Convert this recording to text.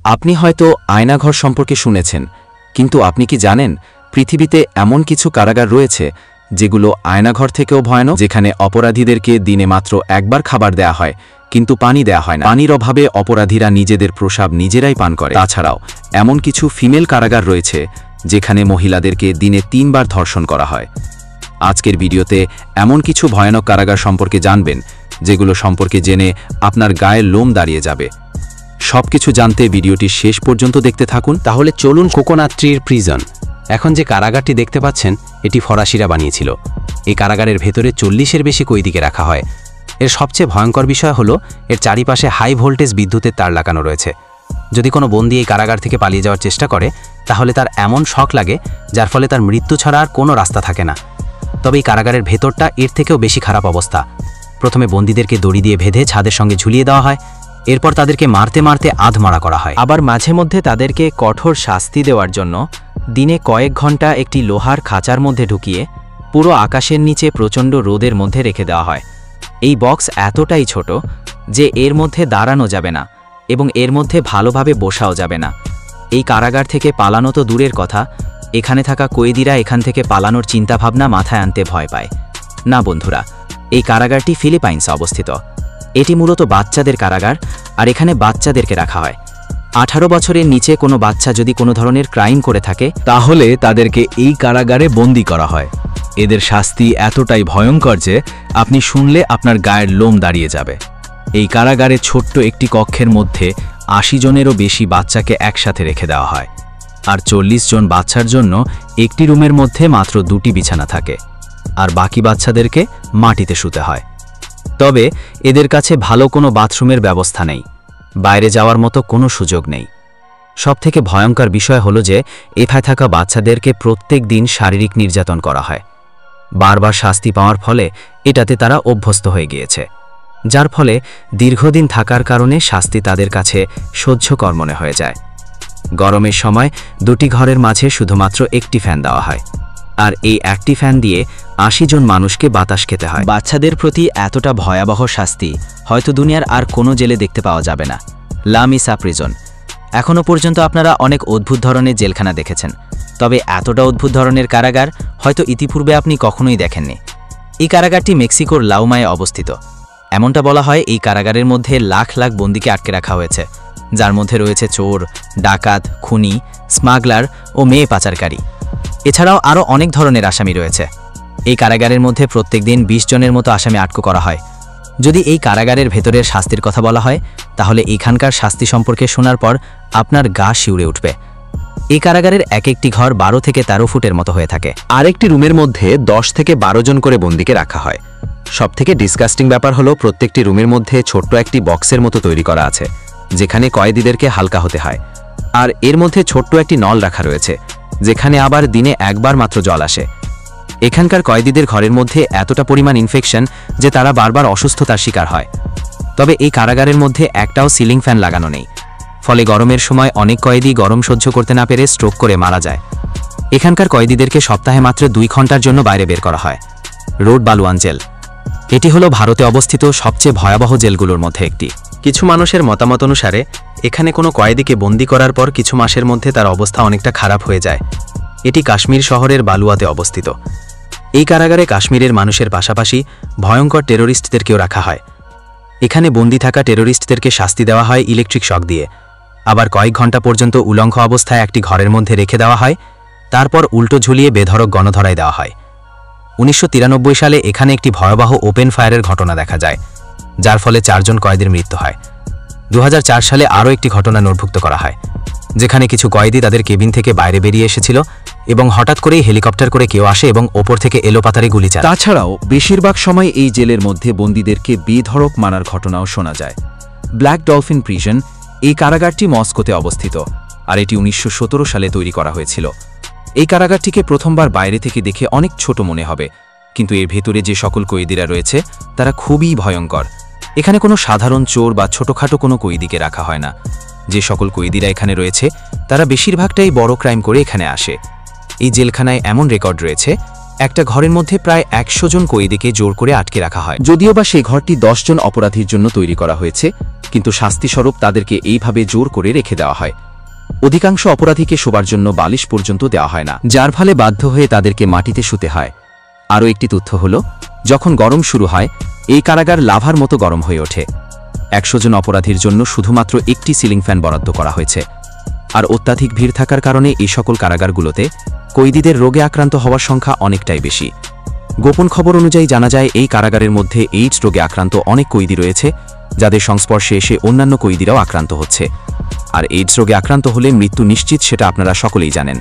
আপনি হয়তো আয়নাঘর সম্পর্কে শুনেছেন, কিন্তু আপনি কি জানেন পৃথিবীতে এমন কিছু কারাগার রয়েছে যেগুলো আয়নাঘর থেকেও ভয়ানক, যেখানে অপরাধীদেরকে দিনে মাত্র একবার খাবার দেয়া হয় কিন্তু পানি দেয়া হয় না। পানির অভাবে অপরাধীরা নিজেদের প্রস্রাব নিজেরাই পান করে। তাছাড়াও এমন কিছু ফিমেল কারাগার রয়েছে যেখানে মহিলাদেরকে দিনে 3 বার ধর্ষণ করা হয়। আজকের ভিডিওতে এমন কিছু ভয়ানক কারাগার সম্পর্কে জানবেন যেগুলো সম্পর্কে জেনে আপনার গায়ের লোম দাঁড়িয়ে যাবে। সবকিছু জানতে ভিডিওটি শেষ পর্যন্ত দেখতে থাকুন। তাহলে চলুন কোকোনাট ট্রির প্রিজন। এখন যে কারাগারটি দেখতে পাচ্ছেন এটি ফরাসিরা বানিয়েছিল। এই কারাগারের ভেতরে 40-এর বেশি কয়েদিকে রাখা হয়। এর সবচেয়ে ভয়ঙ্কর বিষয় হলো এর চারিপাশে হাই ভোল্টেজ বিদ্যুতের তার লাগানো রয়েছে। যদি কোনো বন্দী এই কারাগার থেকে পালিয়ে যাওয়ার চেষ্টা করে তাহলে তার এমন শক লাগে যার ফলে তার মৃত্যু ছাড়া আর কোনো রাস্তা থাকে না। তবে এই কারাগারের ভেতরটা এর থেকেও বেশি খারাপ অবস্থা। প্রথমে বন্দীদেরকে দড়ি দিয়ে বেঁধে ছাদের সঙ্গে ঝুলিয়ে দেওয়া হয়, এরপর তাদেরকে মারতে মারতে আধমরা করা হয়। আবার মাঝে মধ্যে তাদেরকে কঠোর শাস্তি দেওয়ার জন্য দিনে কয়েক ঘন্টা একটি লোহার খাঁচার মধ্যে ঢুকিয়ে পুরো আকাশের নিচে প্রচণ্ড রোদের মধ্যে রেখে দেওয়া হয়। এই বক্স এতটাই ছোট যে এর মধ্যে দাঁড়ানো যাবে না এবং এর মধ্যে ভালোভাবে বসাও যাবে না। এই কারাগার থেকে পালানো তো দূরের কথা, এখানে থাকা কয়েদিরা এখান থেকে পালানোর চিন্তাভাবনা মাথায় আনতে ভয় পায় না। বন্ধুরা, এই কারাগারটি ফিলিপাইন্সে অবস্থিত। এটি মূলত বাচ্চাদের কারাগার, আর এখানে বাচ্চাদেরকে রাখা হয়। 18 বছরের নিচে কোনো বাচ্চা যদি কোনো ধরনের ক্রাইম করে থাকে তাহলে তাদেরকে এই কারাগারে বন্দী করা হয়। এদের শাস্তি এতটাই ভয়ঙ্কর যে আপনি শুনলে আপনার গায়ের লোম দাঁড়িয়ে যাবে। এই কারাগারে ছোট্ট একটি কক্ষের মধ্যে 80 জনেরও বেশি বাচ্চাকে একসাথে রেখে দেওয়া হয়, আর 40 জন বাচ্চার জন্য একটি রুমের মধ্যে মাত্র 2টি বিছানা থাকে, আর বাকি বাচ্চাদেরকে মাটিতে শুতে হয়। তবে এদের কাছে ভালো কোনো বাথরুমের ব্যবস্থা নেই, বাইরে যাওয়ার মতো কোনো সুযোগ নেই। সবথেকে ভয়ঙ্কর বিষয় হলো যে এখানে থাকা বাচ্চাদেরকে প্রত্যেক দিন শারীরিক নির্যাতন করা হয়। বারবার শাস্তি পাওয়ার ফলে এটাতে তারা অভ্যস্ত হয়ে গিয়েছে, যার ফলে দীর্ঘদিন থাকার কারণে শাস্তি তাদের কাছে সহ্যকর মনে হয়ে যায়। গরমের সময় 2টি ঘরের মাঝে শুধুমাত্র একটি ফ্যান দেওয়া হয়, আর এই একটি ফ্যান দিয়ে 80 জন মানুষকে বাতাস খেতে হয়। বাচ্চাদের প্রতি এতটা ভয়াবহ শাস্তি হয়তো দুনিয়ার আর কোনো জেলে দেখতে পাওয়া যাবে না। লা মিসা প্রিজন। এখনও পর্যন্ত আপনারা অনেক অদ্ভুত ধরনের জেলখানা দেখেছেন, তবে এতটা অদ্ভুত ধরনের কারাগার হয়তো ইতিপূর্বে আপনি কখনোই দেখেননি। এই কারাগারটি মেক্সিকোর লাউমায় অবস্থিত। এমনটা বলা হয় এই কারাগারের মধ্যে লাখ লাখ বন্দীকে আটকে রাখা হয়েছে, যার মধ্যে রয়েছে চোর, ডাকাত, খুনি, স্মাগলার ও মেয়ে পাচারকারী। এছাড়াও আরও অনেক ধরনের আসামি রয়েছে। এই কারাগারের মধ্যে প্রত্যেকদিন 20 জনের মতো আসামি আটক করা হয়। যদি এই কারাগারের ভেতরের শাস্তির কথা বলা হয় তাহলে এখানকার শাস্তি সম্পর্কে শোনার পর আপনার গা শিউরে উঠবে। এই কারাগারের এক একটি ঘর 12 থেকে 13 ফুটের মতো হয়ে থাকে। আরেকটি রুমের মধ্যে 10 থেকে 12 জন করে বন্দীকে রাখা হয়। সবথেকে ডিসগাস্টিং ব্যাপার হলো প্রত্যেকটি রুমের মধ্যে ছোট্ট একটি বক্সের মতো তৈরি করা আছে, যেখানে কয়েদিদেরকে হালকা হতে হয়, আর এর মধ্যে ছোট্ট একটি নল রাখা রয়েছে, যেখানে আবার দিনে একবার মাত্র জল আসে। এখানকার কয়েদিদের ঘরের মধ্যে এতটা পরিমাণ ইনফেকশন যে তারা বারবার অসুস্থতার শিকার হয়। তবে এই কারাগারের মধ্যে একটাও সিলিং ফ্যান লাগানো নেই, ফলে গরমের সময় অনেক কয়েদি গরম সহ্য করতে না পেরে স্ট্রোক করে মারা যায়। এখানকার কয়েদিদেরকে সপ্তাহে মাত্র 2 ঘন্টার জন্য বাইরে বের করা হয়। রোড বালুয়ান জেল। এটি হলো ভারতে অবস্থিত সবচেয়ে ভয়াবহ জেলগুলোর মধ্যে একটি। কিছু মানুষের মতামত অনুসারে এখানে কোনো কয়েদিকে বন্দী করার পর কিছু মাসের মধ্যে তার অবস্থা অনেকটা খারাপ হয়ে যায়। এটি কাশ্মীর শহরের বালুয়াতে অবস্থিত। এই কারাগারে কাশ্মীরের মানুষের পাশাপাশি ভয়ঙ্কর টেরোরিস্টদেরকেও রাখা হয়। এখানে বন্দী থাকা টেরোরিস্টদেরকে শাস্তি দেওয়া হয় ইলেকট্রিক শক দিয়ে, আবার কয়েক ঘন্টা পর্যন্ত উলঙ্গ অবস্থায় একটি ঘরের মধ্যে রেখে দেওয়া হয়, তারপর উল্টো ঝুলিয়ে বেধড়ক গণধরায় দেওয়া হয়। 1993 সালে এখানে একটি ভয়াবহ ওপেন ফায়ারের ঘটনা দেখা যায়, যার ফলে 4 জন কয়েদির মৃত্যু হয়। 2004 সালে আরও একটি ঘটনা নোটভুক্ত করা হয়, যেখানে কিছু কয়েদি তাদের কেবিন থেকে বাইরে বেরিয়ে এসেছিল এবং হঠাৎ করেই হেলিকপ্টার করে কেউ আসে এবং ওপর থেকে এলোপাতাড়ি গুলি চালায়। তাছাড়াও বেশিরভাগ সময় এই জেলের মধ্যে বন্দীদেরকে বেধড়ক মারার ঘটনাও শোনা যায়। Black dolphin prison. এই কারাগারটি মস্কোতে অবস্থিত, আর এটি 1917 সালে তৈরি করা হয়েছিল। এই কারাগারটিকে প্রথমবার বাইরে থেকে দেখে অনেক ছোট মনে হবে, কিন্তু এর ভেতরে যে সকল কয়েদিরা রয়েছে তারা খুবই ভয়ঙ্কর। এখানে কোনো সাধারণ চোর বা ছোটখাটো কোনো কয়েদিকে রাখা হয় না। যে সকল কয়েদিরা এখানে রয়েছে তারা বেশিরভাগটাই বড় ক্রাইম করে এখানে আসে। এই জেলখানায় এমন রেকর্ড রয়েছে একটা ঘরের মধ্যে প্রায় 100 জন কয়েদিকে জোর করে আটকে রাখা হয়। যদিও বা সেই ঘরটি 10 জন অপরাধীর জন্য তৈরি করা হয়েছে, কিন্তু শাস্তিস্বরূপ তাদেরকে এইভাবে জোর করে রেখে দেওয়া হয়। অধিকাংশ অপরাধীকে শোবার জন্য বালিশ পর্যন্ত দেওয়া হয় না, যার ফলে বাধ্য হয়ে তাদেরকে মাটিতে শুতে হয়। আরও একটি তথ্য হল, যখন গরম শুরু হয় এই কারাগার লাভার মতো গরম হয়ে ওঠে। 100 জন অপরাধীর জন্য শুধুমাত্র একটি সিলিং ফ্যান বরাদ্দ করা হয়েছে। আর অত্যাধিক ভিড় থাকার কারণে এই সকল কারাগারগুলোতে কয়েদিদের রোগে আক্রান্ত হওয়ার সংখ্যা অনেকটাই বেশি। গোপন খবর অনুযায়ী জানা যায় এই কারাগারের মধ্যে এইডস রোগে আক্রান্ত অনেক কয়েদি রয়েছে, যাদের সংস্পর্শে এসে অন্যান্য কয়েদিরাও আক্রান্ত হচ্ছে। আর এইডস রোগে আক্রান্ত হলে মৃত্যু নিশ্চিত, সেটা আপনারা সকলেই জানেন।